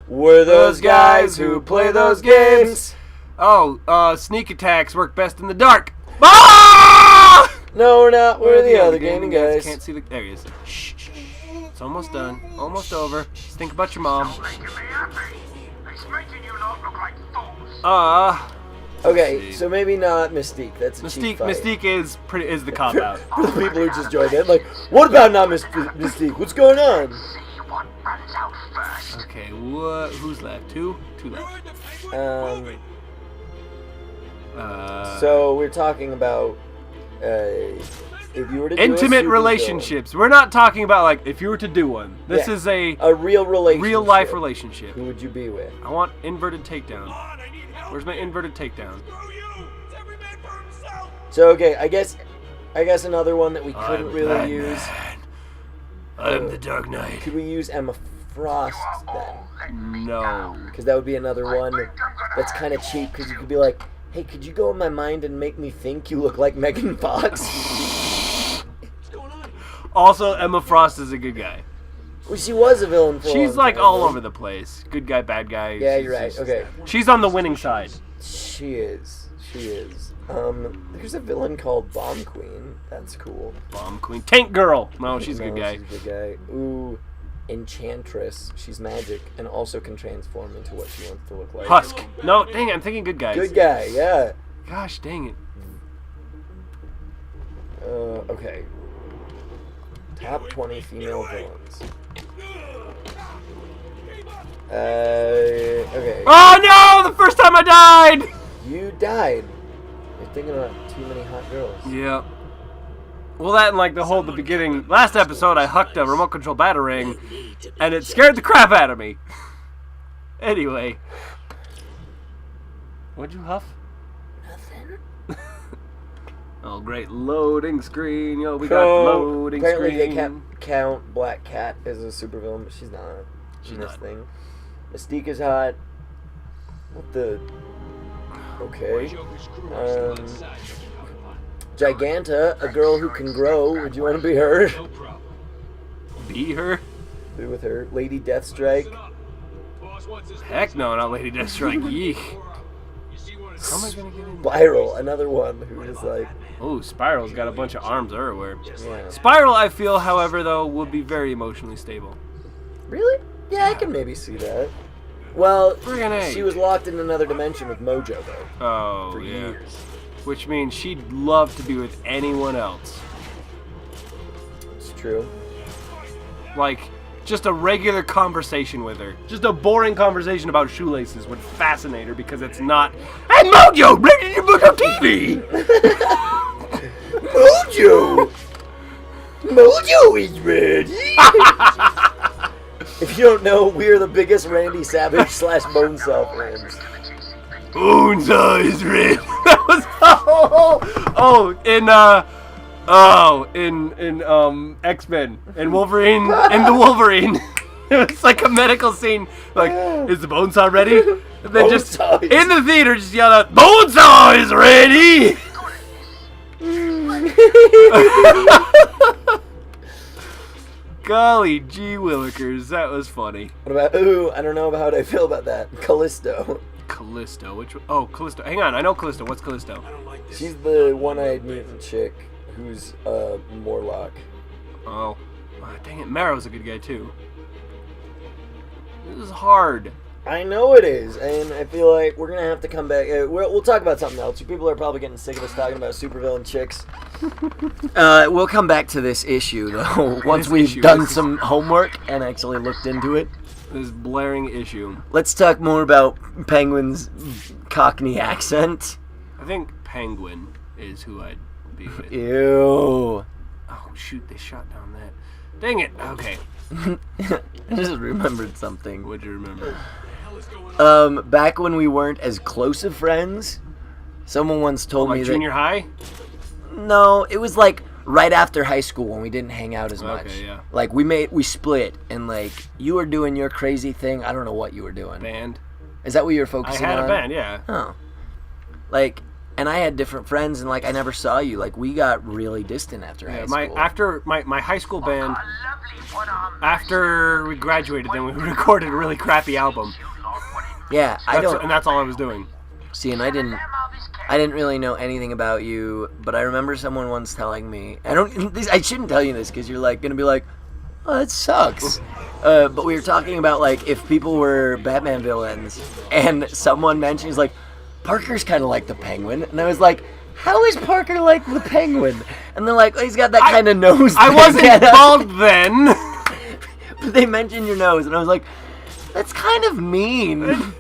We're those guys who play those games. Oh, sneak attacks work best in the dark. Ah! No, we're not. We're the other gaming guys. Can't see the. There he is. Shh, shh, shh. It's almost done. Almost over. Just think about your mom. Okay, so maybe not Mystique. That's a cheap fight. Mystique is the cop out. For the people who just joined in, like, what about not Mystique? What's going on? Okay, who's left? Two left. So we're talking about if you were to do intimate relationships. We're not talking about like if you were to do one. This is a real relationship. Real life relationship. Who would you be with? I want inverted takedown. Where's my inverted takedown? So okay, I guess another one that we couldn't really use. I'm the Dark Knight. Could we use Emma Frost then? No. Because that would be another one that's kind of cheap. Because you could be like, hey, could you go in my mind and make me think you look like Megan Fox? Also, Emma Frost is a good guy. Well, she was a villain for She's like all over the place. Good guy, bad guy. Yeah, you're right. Okay. She's on the winning side. She is. There's a villain called Bomb Queen. That's cool. Bomb Queen. Tank Girl. No, she's a good guy. She's a good guy. Ooh, Enchantress. She's magic and also can transform into what she wants to look like. Husk. No, dang it. I'm thinking good guys. Good guy, yeah. Gosh, dang it. Okay. Top 20 female villains. Okay. Oh no! The first time I died! You died. You're thinking about too many hot girls. Yeah. Well, that and like the beginning. Last episode, I hucked a remote control batarang, and it scared the crap out of me. Anyway. What'd you huff? Nothing. Oh, great loading screen. Yo, we got loading apparently screen. they can't count Black Cat as a supervillain, but she's not. She's this not. thing. Mystique is hot. What the? Okay. Giganta, a girl who can grow. Would you want to be her? Be her? Be with her. Lady Deathstrike. Heck no, not Lady Deathstrike. Yeek. How am I gonna get in? Spiral, another one who is like. Oh, Spiral's got a bunch of arms everywhere. Yeah. Spiral, I feel, however, though, would be very emotionally stable. Really? Yeah, I can maybe see that. Well, Friggin' she was locked in another dimension with Mojo, though. Oh, for yeah. years. Which means she'd love to be with anyone else. It's true. Like, just a regular conversation with her. Just a boring conversation about shoelaces would fascinate her because it's not, hey, Mojo, ready to book on TV! Mojo! Mojo is ready! If you don't know, we're the biggest Randy Savage / Bonesaw fans. Bonesaw is ready. That was in X-Men and Wolverine and the Wolverine. It was like a medical scene. Like, is the Bonesaw ready? And then just in the theater, just yell out, "Bonesaw is ready!" Golly gee willikers, that was funny. What about, I don't know how I feel about that. Callisto. Callisto, which one? Oh, Callisto. Hang on, I know Callisto. What's Callisto? She's the one-eyed mutant chick who's Morlock. Oh, dang it, Marrow's a good guy too. This is hard. I know it is, and I feel like we're going to have to come back. We'll talk about something else. You people are probably getting sick of us talking about supervillain chicks. We'll come back to this issue, though, once we've done some homework and actually looked into it. This blaring issue. Let's talk more about Penguin's Cockney accent. I think Penguin is who I'd be with. Ew. Oh, shoot, they shot down that. Dang it, okay. I just remembered something. What'd you remember? Back when we weren't as close of friends, someone once told me that... junior high? No, it was like right after high school when we didn't hang out as much. Okay, yeah. Like we split, and like you were doing your crazy thing. I don't know what you were doing. Band. Is that what you were focusing on? I had a band, yeah. Oh. Like, and I had different friends, and like I never saw you. Like we got really distant after high school. My high school band, after we graduated, then we recorded a really crappy album. Yeah, and that's all I was doing. See, and I didn't really know anything about you, but I remember someone once telling me. I shouldn't tell you this because you're like gonna be like, oh, that sucks. But we were talking about like if people were Batman villains, and someone mentions like Parker's kind of like the Penguin, and I was like, how is Parker like the Penguin? And they're like, oh, he's got that kind of nose. I wasn't bald then. But they mentioned your nose, and I was like, that's kind of mean.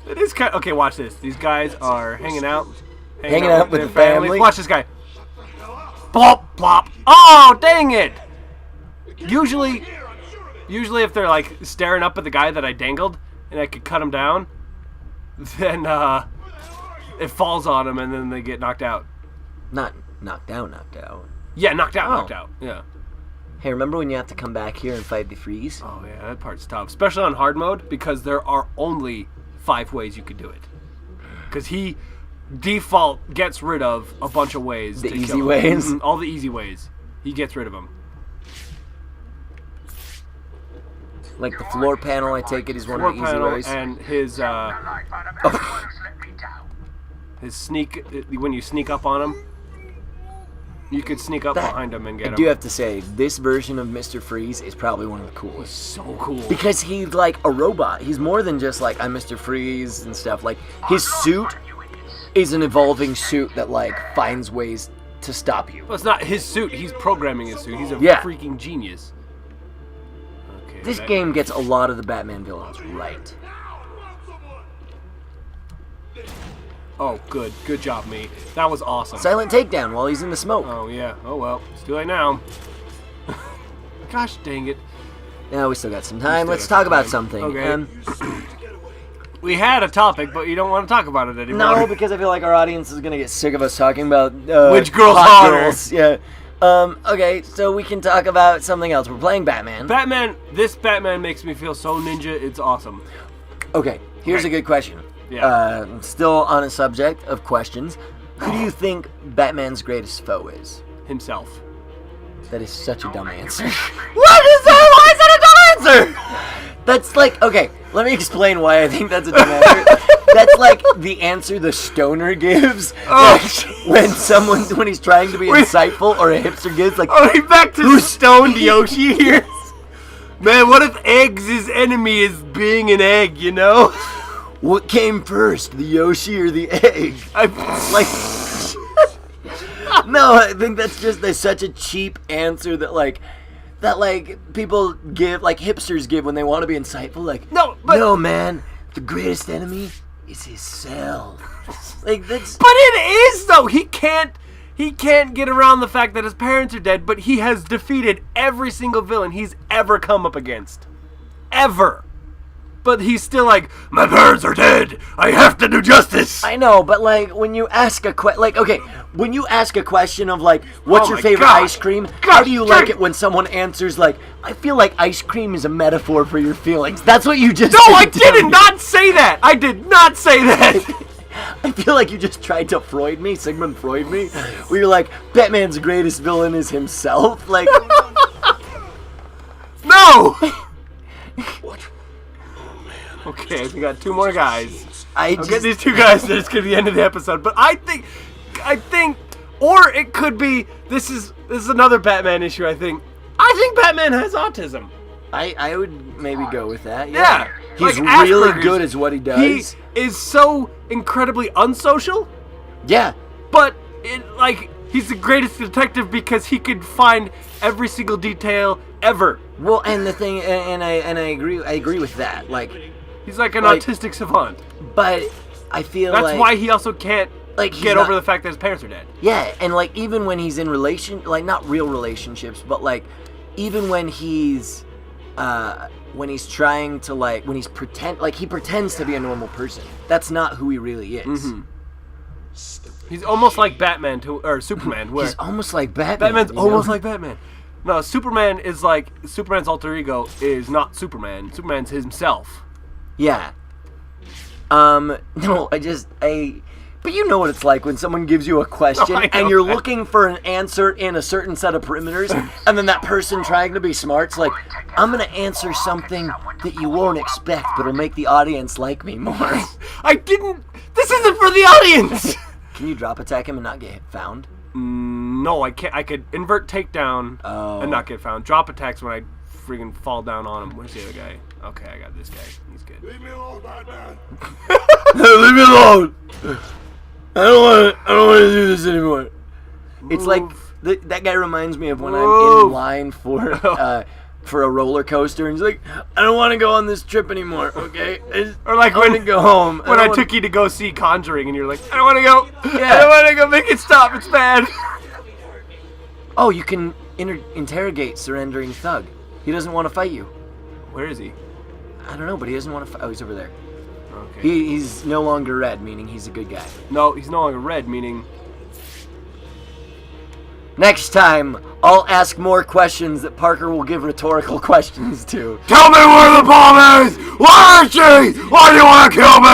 It is kind of, okay, watch this. These guys are hanging out with the family. Watch this guy. Plop, plop. Oh, dang it. Usually if they're like staring up at the guy that I dangled and I could cut him down, then it falls on them and then they get knocked out. Not knocked out. Yeah, knocked out. Yeah. Hey, remember when you have to come back here and fight the Freeze? Oh yeah, that part's tough, especially on hard mode because there are only 5 ways you could do it. Because he default gets rid of a bunch of ways. The easy ways? All the easy ways. He gets rid of them. Like the floor panel, I take it, is one of the easy ways. And his his sneak, when you sneak up on him, you could sneak up behind him and get him. I do have to say, this version of Mr. Freeze is probably one of the coolest. So cool. Because he's like a robot. He's more than just like, I'm Mr. Freeze and stuff. Like, his suit is an evolving suit that like finds ways to stop you. Well, it's not his suit. He's programming his suit. He's a freaking genius. Okay, this game gets a lot of the Batman villains right. Oh, good. Good job, me. That was awesome. Silent takedown while he's in the smoke. Oh, yeah. Oh, well. It's too late now. Gosh dang it. Now we still got some time. Let's talk about something. Okay. We had a topic, but you don't want to talk about it anymore. No, because I feel like our audience is going to get sick of us talking about which girl's hotter. Girls. Yeah. Okay, so we can talk about something else. We're playing Batman. This Batman makes me feel so ninja. It's awesome. Okay, here's a good question. Yeah. Still on a subject of questions. Who do you think Batman's greatest foe is? Himself. That is such a dumb answer. What is that? Why is that a dumb answer? That's like, okay, let me explain why I think that's a dumb answer. That's like the answer the stoner gives when he's trying to be insightful, or a hipster gives, like, back to stoned Yoshi here. Man, what if Egg's enemy is being an egg, you know? What came first, the Yoshi or the egg? No, I think that's such a cheap answer that people give, like hipsters give when they want to be insightful. Like, no, man, the greatest enemy is himself. Like that's. But it is though. He can't get around the fact that his parents are dead. But he has defeated every single villain he's ever come up against, ever. But he's still like, my parents are dead. I have to do justice. I know, but like when you ask a when you ask a question of like, what's your favorite ice cream? How do you like it when someone answers like, I feel like ice cream is a metaphor for your feelings. That's what you just. No, I did not say that. I did not say that. I feel like you just tried to Sigmund Freud me, where you're like, Batman's greatest villain is himself. Like, no. What? Okay, we got 2 more guys. I'll get these 2 guys, and it's gonna be the end of the episode. But I think, or it could be this is another Batman issue. I think Batman has autism. I would maybe go with that. Yeah. He's like really good at what he does. He is so incredibly unsocial. Yeah. But he's the greatest detective because he could find every single detail ever. Well, and the thing, and I agree with that. Like. He's like an autistic savant. But I feel that's why he also can't get over the fact that his parents are dead. Yeah, and like even when he's in not real relationships, but like even when he's trying to when he pretends to be a normal person. That's not who he really is. Mm-hmm. He's almost like Batman or Superman. He's almost like Batman. Batman's almost like Batman. No, Superman is like Superman's alter ego is not Superman. Superman's himself. Yeah. No, But you know what it's like when someone gives you a question I know and you're that. looking for an answer in a certain set of perimeters, and then that person trying to be smart's like, I'm going to answer something that you won't expect, but it'll make the audience like me more. I didn't. This isn't for the audience. Can you drop attack him and not get found? No, I can't. I could invert takedown and not get found. Drop attacks when I freaking fall down on him. Where's the other guy? Okay, I got this guy. He's good. Leave me alone, Batman. Leave me alone. I don't want to do this anymore. It's like that guy reminds me of when I'm in line for a roller coaster, and he's like, I don't want to go on this trip anymore. Okay, Or like I want to go home. when I took you to go see Conjuring, and you're like, I don't want to go. Yeah. I don't want to go. Make it stop. It's bad. Oh, you can interrogate surrendering thug. He doesn't want to fight you. Where is he? I don't know, but he doesn't want to fight. Oh, he's over there. Okay. He's no longer red, meaning he's a good guy. No, he's no longer red, meaning. Next time, I'll ask more questions that Parker will give rhetorical questions to. Tell me where the bomb is! Where is she? Why do you want to kill me?